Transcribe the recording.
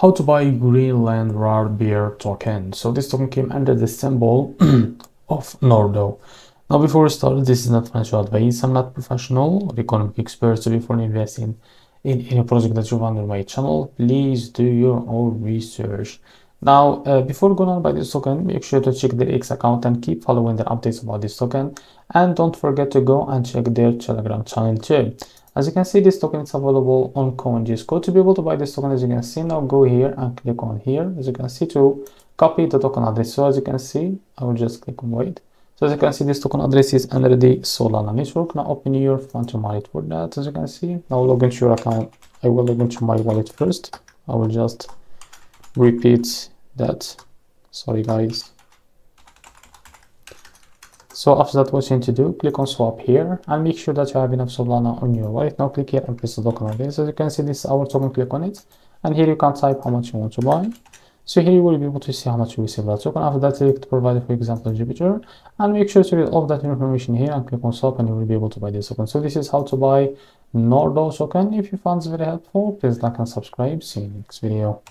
how to buy Greenland rare beer token. So this token came under the symbol of Nordo. Now before we start, this is not financial advice. I'm not professional or economic expert, so before investing in any project that you find on my channel, please do your own research. Now before going on by this token, make sure to check their X account and keep following the updates about this token, and don't forget to go and check their Telegram channel too. As you can see, this token is available on CoinGecko. To be able to buy this token, as you can see, now go here and click on here, as you can see, to copy the token address. So as you can see, I will just click on wait. So as you can see, this token address is under the Solana network. Now open your fund to wallet for that. As you can see, now log into your account. I will log into my wallet first. I will just repeat that. Sorry guys. So after that, what you need to do, click on swap here and make sure that you have enough Solana on your wallet. Now click here and press the token address. As you can see, this is our token. Click on it, and here you can type how much you want to buy. So here you will be able to see how much you receive that token. After that, select provider, for example Jupiter, and make sure to read all that information here and click on swap, and you will be able to buy this token. So this is how to buy Nordo token. If you found this very helpful, please like and subscribe. See you in the next video.